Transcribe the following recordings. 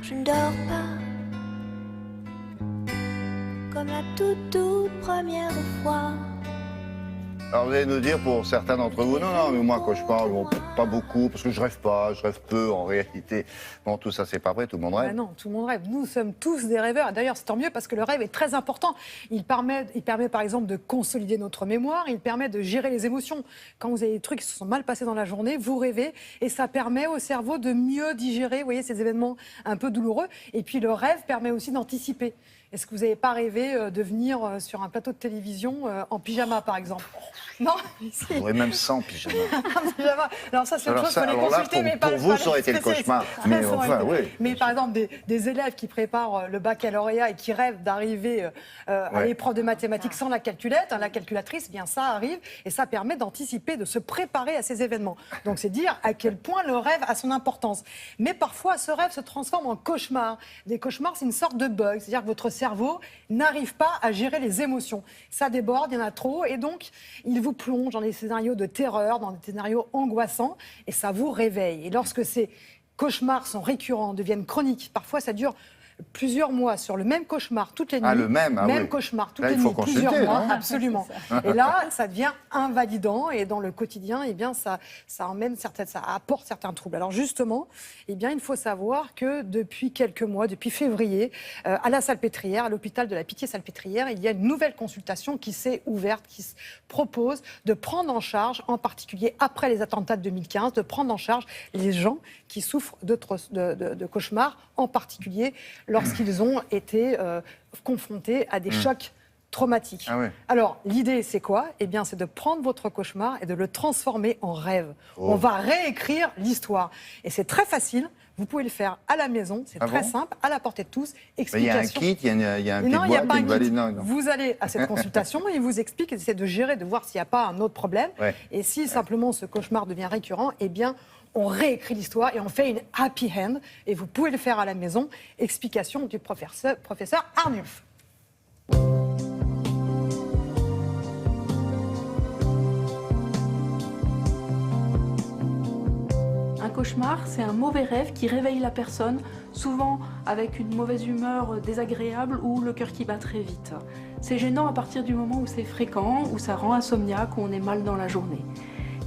Je ne dors pas comme la toute première fois. Alors vous allez nous dire pour certains d'entre vous, non, mais moi quand je parle, bon, pas beaucoup, parce que je rêve peu en réalité. Bon, tout ça c'est pas vrai, tout le monde rêve. Ah non, tout le monde rêve. Nous sommes tous des rêveurs. D'ailleurs, c'est tant mieux parce que le rêve est très important. Il permet par exemple de consolider notre mémoire, il permet de gérer les émotions. Quand vous avez des trucs qui se sont mal passés dans la journée, vous rêvez et ça permet au cerveau de mieux digérer, vous voyez, ces événements un peu douloureux. Et puis le rêve permet aussi d'anticiper. Est-ce que vous n'avez pas rêvé de venir sur un plateau de télévision en pyjama, par exemple? Non, si. On aurait même 100 pyjamas. Pyjama. Alors ça, c'est une chose qu'on les consulter, mais pas pour vous, ça aurait été le cauchemar. Mais enfin, oui. Mais par exemple, des élèves qui préparent le baccalauréat et qui rêvent d'arriver à l'épreuve de mathématiques sans la calculette, la calculatrice, bien ça arrive et ça permet d'anticiper, de se préparer à ces événements. Donc c'est dire à quel point le rêve a son importance. Mais parfois, ce rêve se transforme en cauchemar. Des cauchemars, c'est une sorte de bug, c'est-à-dire que votre cerveau n'arrive pas à gérer les émotions. Ça déborde, il y en a trop, et donc il vous plonge dans des scénarios de terreur, dans des scénarios angoissants, et ça vous réveille. Et lorsque ces cauchemars sont récurrents, deviennent chroniques, parfois ça dure plusieurs mois sur le même cauchemar toutes les nuits. Ah, le même, même cauchemar toutes les il faut nuits, consulter, plusieurs mois, non absolument. Et là, ça devient invalidant et dans le quotidien, eh bien, ça apporte certains troubles. Alors justement, eh bien, il faut savoir que depuis quelques mois, depuis février, à la Salpêtrière, à l'hôpital de la Pitié-Salpêtrière, il y a une nouvelle consultation qui s'est ouverte, qui se propose de prendre en charge, en particulier après les attentats de 2015, de prendre en charge les gens qui souffrent de cauchemars, en particulier lorsqu'ils ont été confrontés à des chocs traumatiques. Ah oui. Alors, l'idée, c'est quoi? Eh bien, c'est de prendre votre cauchemar et de le transformer en rêve. On va réécrire l'histoire. Et c'est très facile. Vous pouvez le faire à la maison. C'est très simple, à la portée de tous. Il y a un kit, il y a un petit non, il n'y a pas un kit. Non. Vous allez à cette consultation et il vous explique, il essaie de gérer, de voir s'il n'y a pas un autre problème. Ouais. Et si simplement ce cauchemar devient récurrent, eh bien, on réécrit l'histoire et on fait une happy end. Et vous pouvez le faire à la maison. Explication du professeur Arnulf. Un cauchemar, c'est un mauvais rêve qui réveille la personne, souvent avec une mauvaise humeur désagréable ou le cœur qui bat très vite. C'est gênant à partir du moment où c'est fréquent, où ça rend insomniaque, où on est mal dans la journée.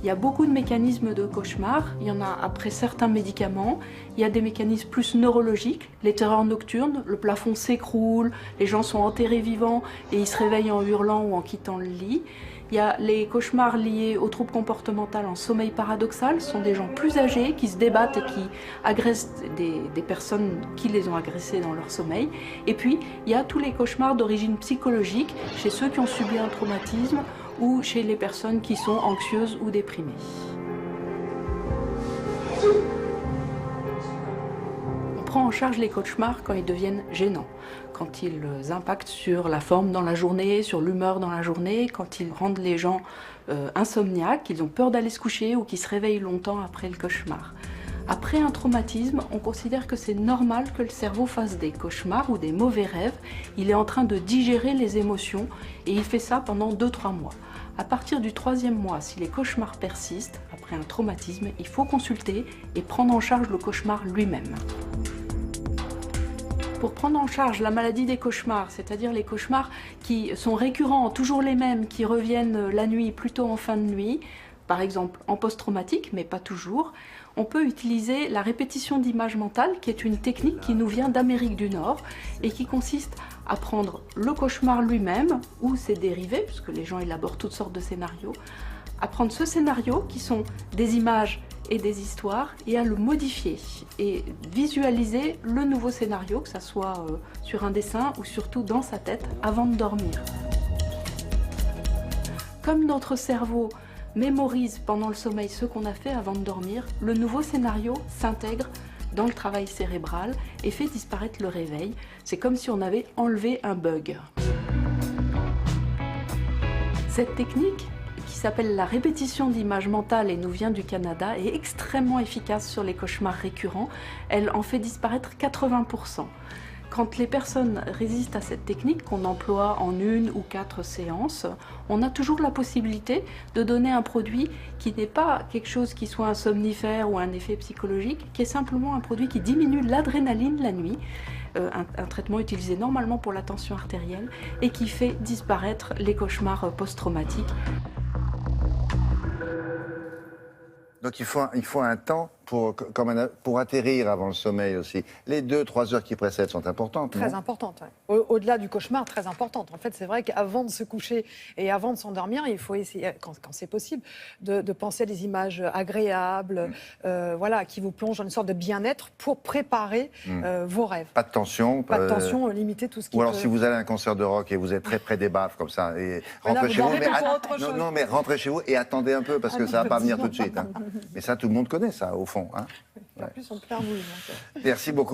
Il y a beaucoup de mécanismes de cauchemar, il y en a après certains médicaments, il y a des mécanismes plus neurologiques, les terreurs nocturnes, le plafond s'écroule, les gens sont enterrés vivants et ils se réveillent en hurlant ou en quittant le lit. Il y a les cauchemars liés aux troubles comportementaux en sommeil paradoxal, ce sont des gens plus âgés qui se débattent et qui agressent des personnes qui les ont agressés dans leur sommeil. Et puis, il y a tous les cauchemars d'origine psychologique chez ceux qui ont subi un traumatisme ou chez les personnes qui sont anxieuses ou déprimées. On prend en charge les cauchemars quand ils deviennent gênants, quand ils impactent sur la forme dans la journée, sur l'humeur dans la journée, quand ils rendent les gens insomniaques, qu'ils ont peur d'aller se coucher ou qu'ils se réveillent longtemps après le cauchemar. Après un traumatisme, on considère que c'est normal que le cerveau fasse des cauchemars ou des mauvais rêves. Il est en train de digérer les émotions et il fait ça pendant 2-3 mois. À partir du 3e mois, si les cauchemars persistent, après un traumatisme, il faut consulter et prendre en charge le cauchemar lui-même. Pour prendre en charge la maladie des cauchemars, c'est-à-dire les cauchemars qui sont récurrents, toujours les mêmes, qui reviennent la nuit, plutôt en fin de nuit, par exemple en post-traumatique, mais pas toujours, on peut utiliser la répétition d'images mentales, qui est une technique qui nous vient d'Amérique du Nord et qui consiste à prendre le cauchemar lui-même ou ses dérivés, puisque les gens élaborent toutes sortes de scénarios, à prendre ce scénario qui sont des images et des histoires et à le modifier et visualiser le nouveau scénario, que ce soit sur un dessin ou surtout dans sa tête avant de dormir. Comme notre cerveau mémorise pendant le sommeil ce qu'on a fait avant de dormir, le nouveau scénario s'intègre dans le travail cérébral et fait disparaître le réveil. C'est comme si on avait enlevé un bug. Cette technique, qui s'appelle la répétition d'images mentales et nous vient du Canada, est extrêmement efficace sur les cauchemars récurrents. Elle en fait disparaître 80%. Quand les personnes résistent à cette technique qu'on emploie en 1 ou 4 séances, on a toujours la possibilité de donner un produit qui n'est pas quelque chose qui soit un somnifère ou un effet psychologique, qui est simplement un produit qui diminue l'adrénaline la nuit, un traitement utilisé normalement pour la tension artérielle et qui fait disparaître les cauchemars post-traumatiques. Donc il faut un temps pour atterrir avant le sommeil aussi. Les 2-3 heures qui précèdent sont importantes. Très non importante. Ouais. Au-delà du cauchemar, très importante. En fait, c'est vrai qu'avant de se coucher et avant de s'endormir, il faut essayer, quand c'est possible, de penser à des images agréables, voilà, qui vous plongent dans une sorte de bien-être pour préparer vos rêves. Pas de tension. Pas de tension, limiter tout ce qui Ou alors peut... si vous allez à un concert de rock et vous êtes très près des baffes comme ça, et Mais là, rentrez vous chez vous, dormez pour autre chose. non, mais rentrez chez vous et attendez un peu parce que ça va pas venir tout de suite. Hein. Mais ça, tout le monde connaît ça au fond. Hein. En plus, on perd nous. Merci beaucoup.